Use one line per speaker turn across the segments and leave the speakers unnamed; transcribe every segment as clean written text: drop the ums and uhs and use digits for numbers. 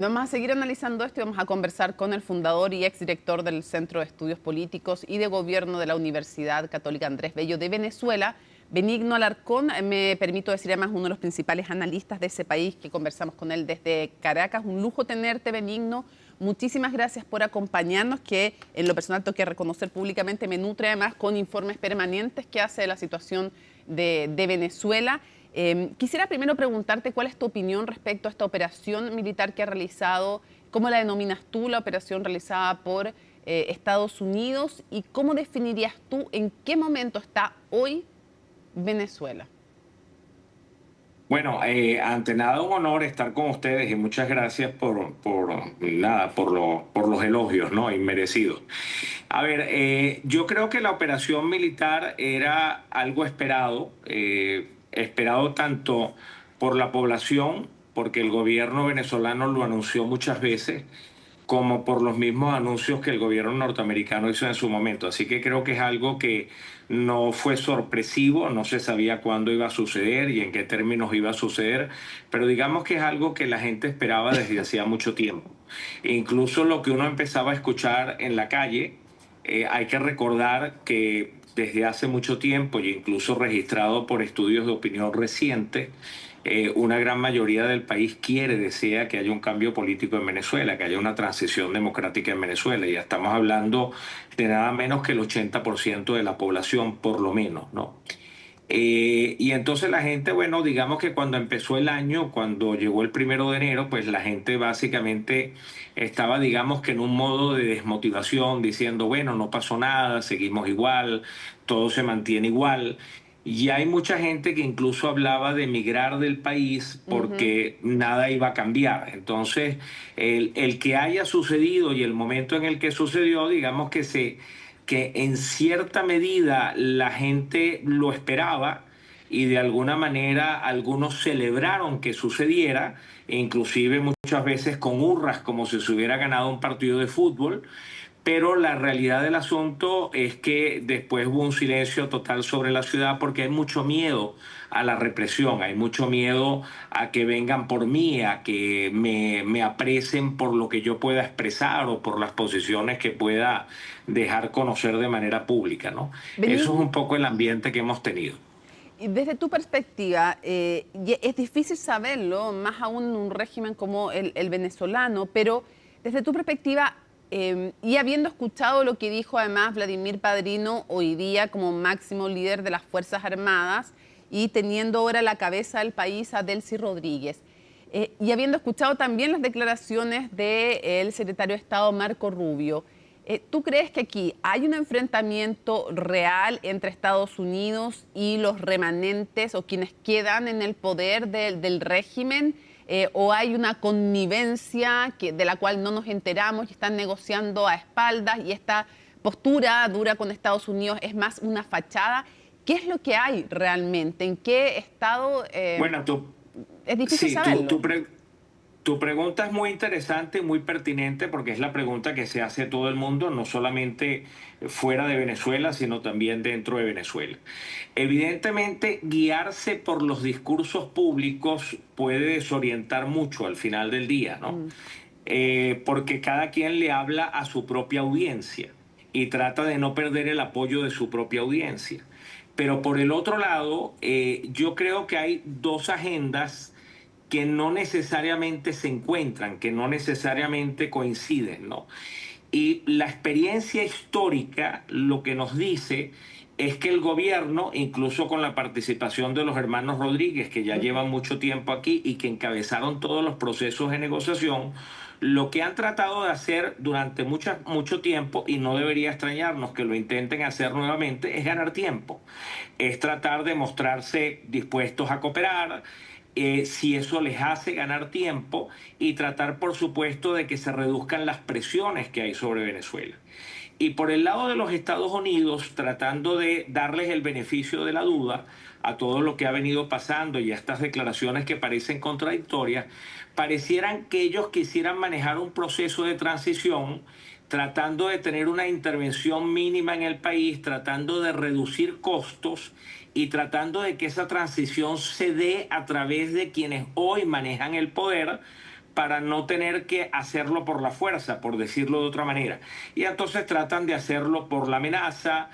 Vamos a seguir analizando esto y vamos a conversar con el fundador y exdirector del Centro de Estudios Políticos y de Gobierno de la Universidad Católica Andrés Bello de Venezuela, Benigno Alarcón. Me permito decir además uno de los principales analistas de ese país, que conversamos con él desde Caracas. Un lujo tenerte, Benigno. Muchísimas gracias por acompañarnos, que en lo personal tengo que reconocer públicamente me nutre además con informes permanentes que hace de la situación de Venezuela. Quisiera primero preguntarte cuál es tu opinión respecto a esta operación militar que ha realizado, cómo la denominas tú, la operación realizada por Estados Unidos, y cómo definirías tú en qué momento está hoy Venezuela.
Bueno, ante nada un honor estar con ustedes y muchas gracias por los elogios, ¿no? Inmerecidos. A ver, yo creo que la operación militar era algo esperado, esperado tanto por la población, porque el gobierno venezolano lo anunció muchas veces, como por los mismos anuncios que el gobierno norteamericano hizo en su momento. Así que creo que es algo que no fue sorpresivo, no se sabía cuándo iba a suceder y en qué términos iba a suceder, pero digamos que es algo que la gente esperaba desde hacía mucho tiempo. E incluso lo que uno empezaba a escuchar en la calle, hay que recordar que desde hace mucho tiempo, y incluso registrado por estudios de opinión recientes, una gran mayoría del país desea que haya un cambio político en Venezuela, que haya una transición democrática en Venezuela. Ya estamos hablando de nada menos que el 80% de la población, por lo menos, ¿no? Y entonces la gente, bueno, digamos que cuando empezó el año, cuando llegó el 1 de enero, pues la gente básicamente estaba, digamos que en un modo de desmotivación, diciendo, bueno, no pasó nada, seguimos igual, todo se mantiene igual. Y hay mucha gente que incluso hablaba de emigrar del país
Ujú.
porque nada iba a cambiar. Entonces, el que haya sucedido y el momento en el que sucedió, digamos que en cierta medida la gente lo esperaba y de alguna manera algunos celebraron que sucediera, e inclusive muchas veces con hurras como si se hubiera ganado un partido de fútbol. Pero la realidad del asunto es que después hubo un silencio total sobre la ciudad porque hay mucho miedo a la represión, hay mucho miedo a que vengan por mí, a que me apresen por lo que yo pueda expresar o por las posiciones que pueda dejar conocer de manera pública, ¿no? Eso es
Benigno,
un poco el ambiente que hemos tenido.
y desde tu perspectiva, y es difícil saberlo, más aún en un régimen como el venezolano, pero desde tu perspectiva, y habiendo escuchado lo que dijo además Vladimir Padrino hoy día como máximo líder de las Fuerzas Armadas y teniendo ahora a la cabeza del país a Delcy Rodríguez, y habiendo escuchado también las declaraciones del secretario de Estado Marco Rubio, ¿tú crees que aquí hay un enfrentamiento real entre Estados Unidos y los remanentes o quienes quedan en el poder del régimen? ¿O hay una connivencia de la cual no nos enteramos y están negociando a espaldas y esta postura dura con Estados Unidos es más una fachada? ¿Qué es lo que hay realmente? ¿En qué estado?
Bueno,
Es difícil
sí,
saberlo.
tu pregunta es muy interesante y muy pertinente porque es la pregunta que se hace todo el mundo, no solamente fuera de Venezuela, sino también dentro de Venezuela. Evidentemente, guiarse por los discursos públicos puede desorientar mucho al final del día, ¿no?
Mm.
Porque cada quien le habla a su propia audiencia y trata de no perder el apoyo de su propia audiencia. Pero por el otro lado, yo creo que hay dos agendas que no necesariamente se encuentran, que no necesariamente coinciden, ¿no? Y la experiencia histórica lo que nos dice es que el gobierno, incluso con la participación de los hermanos Rodríguez, que ya
Ujú.
llevan mucho tiempo aquí y que encabezaron todos los procesos de negociación, lo que han tratado de hacer durante mucho tiempo, y no debería extrañarnos que lo intenten hacer nuevamente, es ganar tiempo. Es tratar de mostrarse dispuestos a cooperar, si eso les hace ganar tiempo y tratar, por supuesto, de que se reduzcan las presiones que hay sobre Venezuela. Y por el lado de los Estados Unidos, tratando de darles el beneficio de la duda a todo lo que ha venido pasando y a estas declaraciones que parecen contradictorias, parecieran que ellos quisieran manejar un proceso de transición tratando de tener una intervención mínima en el país, tratando de reducir costos y tratando de que esa transición se dé a través de quienes hoy manejan el poder para no tener que hacerlo por la fuerza, por decirlo de otra manera. Y entonces tratan de hacerlo por la amenaza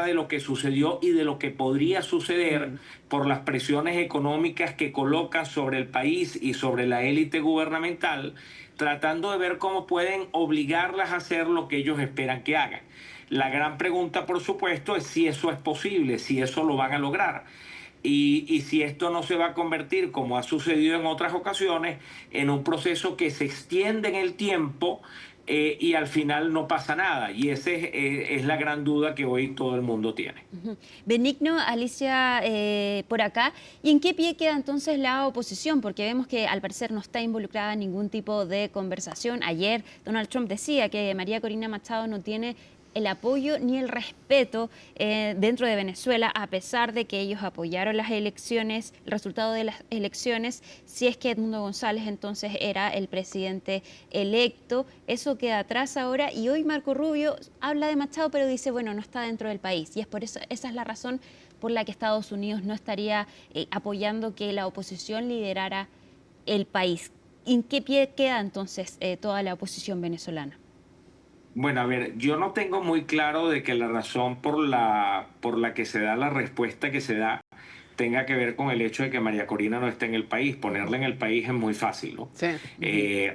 de lo que sucedió y de lo que podría suceder, por las presiones económicas que colocan sobre el país y sobre la élite gubernamental, tratando de ver cómo pueden obligarlas a hacer lo que ellos esperan que hagan. La gran pregunta, por supuesto, es si eso es posible, si eso lo van a lograr. Y si esto no se va a convertir, como ha sucedido en otras ocasiones, en un proceso que se extiende en el tiempo y al final no pasa nada. Y esa es la gran duda que hoy todo el mundo tiene.
Benigno, Alicia, por acá. ¿Y en qué pie queda entonces la oposición? Porque vemos que al parecer no está involucrada en ningún tipo de conversación. Ayer Donald Trump decía que María Corina Machado no tiene el apoyo ni el respeto dentro de Venezuela, a pesar de que ellos apoyaron las elecciones, el resultado de las elecciones, si es que Edmundo González entonces era el presidente electo. Eso queda atrás ahora y hoy Marco Rubio habla de Machado, pero dice, bueno, no está dentro del país. Y es por eso, esa es la razón por la que Estados Unidos no estaría apoyando que la oposición liderara el país. ¿En qué pie queda entonces toda la oposición venezolana?
Bueno, a ver, yo no tengo muy claro de que la razón por la que se da la respuesta que se da tenga que ver con el hecho de que María Corina no esté en el país. Ponerla en el país es muy fácil, ¿no?
Sí.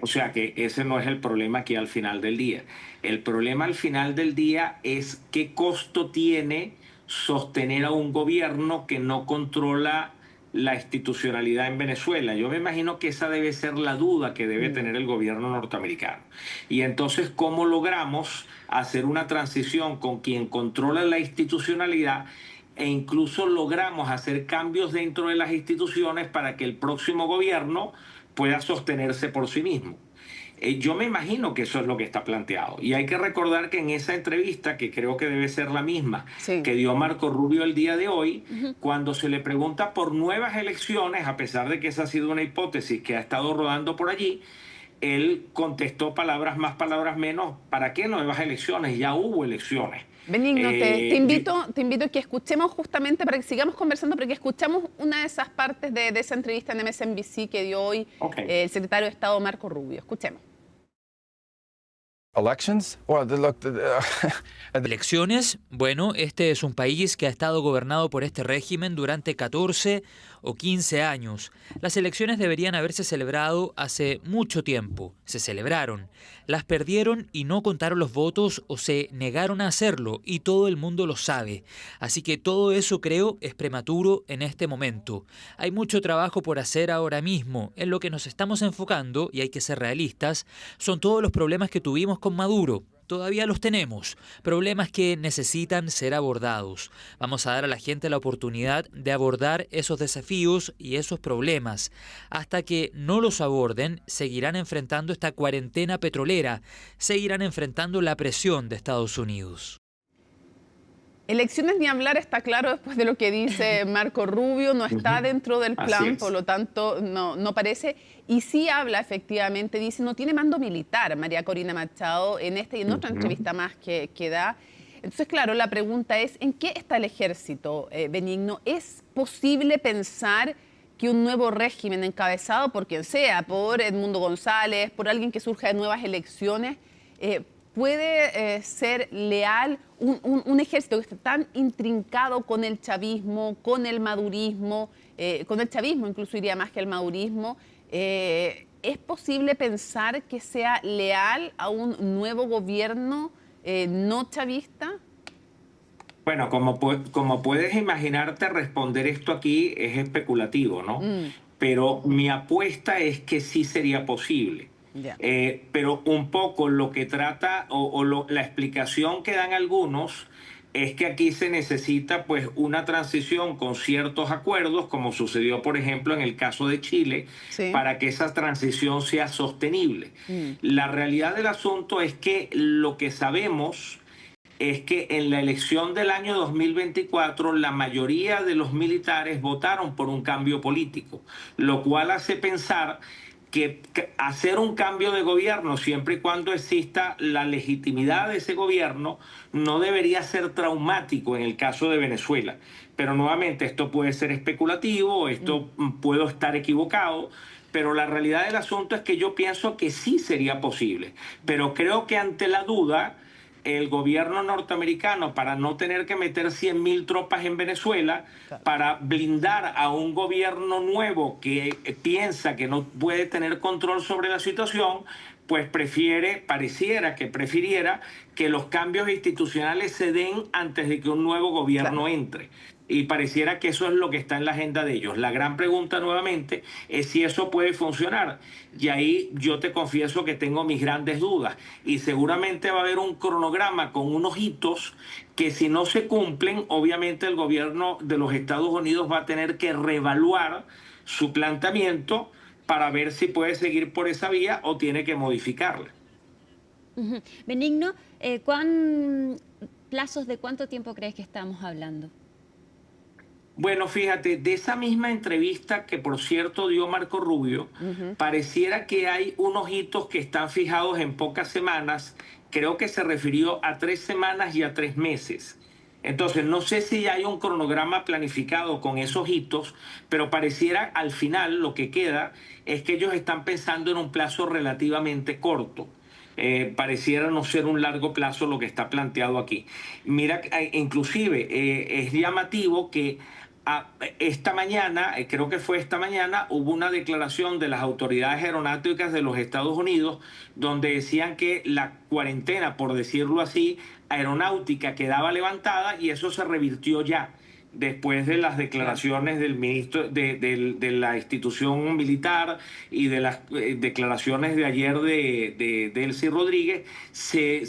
O sea que ese no es el problema aquí al final del día. El problema al final del día es qué costo tiene sostener a un gobierno que no controla la institucionalidad en Venezuela. Yo me imagino que esa debe ser la duda que debe tener el gobierno norteamericano. Y entonces, ¿cómo logramos hacer una transición con quien controla la institucionalidad e incluso logramos hacer cambios dentro de las instituciones para que el próximo gobierno pueda sostenerse por sí mismo? Yo me imagino que eso es lo que está planteado. Y hay que recordar que en esa entrevista, que creo que debe ser la misma
Sí.
que dio Marco Rubio el día de hoy, cuando se le pregunta por nuevas elecciones, a pesar de que esa ha sido una hipótesis que ha estado rodando por allí, él contestó palabras más, palabras menos, ¿para qué nuevas elecciones? Ya hubo elecciones.
Benigno, te invito a que escuchemos justamente, para que sigamos conversando, pero que escuchamos una de esas partes de esa entrevista en MSNBC que dio hoy el secretario de Estado Marco Rubio. Escuchemos.
Elecciones, bueno, este es un país que ha estado gobernado por este régimen durante 14 o 15 años. Las elecciones deberían haberse celebrado hace mucho tiempo. Se celebraron, las perdieron y no contaron los votos o se negaron a hacerlo y todo el mundo lo sabe. Así que todo eso creo es prematuro en este momento. Hay mucho trabajo por hacer ahora mismo. En lo que nos estamos enfocando, y hay que ser realistas, son todos los problemas que tuvimos con Maduro. Todavía los tenemos, problemas que necesitan ser abordados. Vamos a dar a la gente la oportunidad de abordar esos desafíos y esos problemas. Hasta que no los aborden, seguirán enfrentando esta cuarentena petrolera, seguirán enfrentando la presión de Estados Unidos.
Elecciones ni hablar, está claro después de lo que dice Marco Rubio, no está dentro del plan, por lo tanto no parece. Y sí habla efectivamente, dice, no tiene mando militar María Corina Machado en esta y en otra entrevista más que da. Entonces, claro, la pregunta es, ¿en qué está el ejército, Benigno? ¿Es posible pensar que un nuevo régimen encabezado por quien sea, por Edmundo González, por alguien que surja de nuevas elecciones, puede ser leal, un ejército que está tan intrincado con el chavismo, con el madurismo, con el chavismo incluso iría más que el madurismo? ¿Es posible pensar que sea leal a un nuevo gobierno no chavista?
Bueno, como puedes imaginarte, responder esto aquí es especulativo, ¿no? Pero mi apuesta es que sí sería posible.
Yeah.
Pero un poco lo que trata la explicación que dan algunos es que aquí se necesita pues una transición con ciertos acuerdos, como sucedió por ejemplo en el caso de Chile,
Sí.
para que esa transición sea sostenible. La realidad del asunto es que lo que sabemos es que en la elección del año 2024 la mayoría de los militares votaron por un cambio político, lo cual hace pensar que hacer un cambio de gobierno, siempre y cuando exista la legitimidad de ese gobierno, no debería ser traumático en el caso de Venezuela. Pero nuevamente, esto puede ser especulativo, esto puedo estar equivocado, pero la realidad del asunto es que yo pienso que sí sería posible. Pero creo que ante la duda, el gobierno norteamericano, para no tener que meter 100.000 tropas en Venezuela, para blindar a un gobierno nuevo que piensa que no puede tener control sobre la situación, pues pareciera que prefiriera que los cambios institucionales se den antes de que un nuevo gobierno entre. Y pareciera que eso es lo que está en la agenda de ellos. La gran pregunta nuevamente es si eso puede funcionar. Y ahí yo te confieso que tengo mis grandes dudas. Y seguramente va a haber un cronograma con unos hitos que si no se cumplen, obviamente el gobierno de los Estados Unidos va a tener que reevaluar su planteamiento para ver si puede seguir por esa vía o tiene que modificarla.
Benigno, ¿plazos de cuánto tiempo crees que estamos hablando?
Bueno, fíjate, de esa misma entrevista que por cierto dio Marco Rubio, pareciera que hay unos hitos que están fijados en pocas semanas. Creo que se refirió a 3 semanas y a 3 meses. Entonces, no sé si hay un cronograma planificado con esos hitos, pero pareciera al final lo que queda es que ellos están pensando en un plazo relativamente corto. Pareciera no ser un largo plazo lo que está planteado aquí. Mira, inclusive es llamativo que esta mañana, creo que fue esta mañana, hubo una declaración de las autoridades aeronáuticas de los Estados Unidos donde decían que la cuarentena, por decirlo así, aeronáutica quedaba levantada y eso se revirtió ya después de las declaraciones del ministro de la institución militar y de las declaraciones de ayer de Delcy Rodríguez, se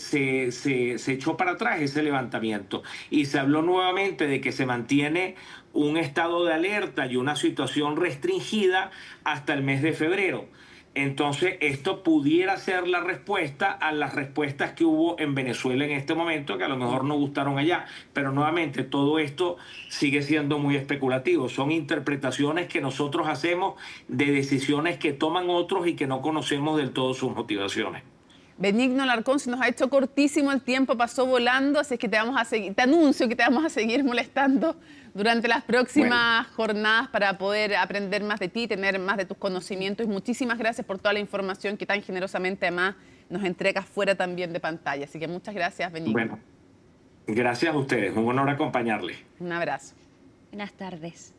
echó para atrás ese levantamiento y se habló nuevamente de que se mantiene un estado de alerta y una situación restringida hasta el mes de febrero. Entonces, esto pudiera ser la respuesta a las respuestas que hubo en Venezuela en este momento, que a lo mejor no gustaron allá. Pero nuevamente, todo esto sigue siendo muy especulativo. Son interpretaciones que nosotros hacemos de decisiones que toman otros y que no conocemos del todo sus motivaciones.
Benigno Alarcón, se nos ha hecho cortísimo el tiempo, pasó volando, así es que te anuncio que te vamos a seguir molestando durante las próximas jornadas para poder aprender más de ti, tener más de tus conocimientos. Y muchísimas gracias por toda la información que tan generosamente además nos entregas fuera también de pantalla. Así que muchas gracias, Benigno.
Bueno, gracias a ustedes, un honor acompañarles.
Un abrazo.
Buenas tardes.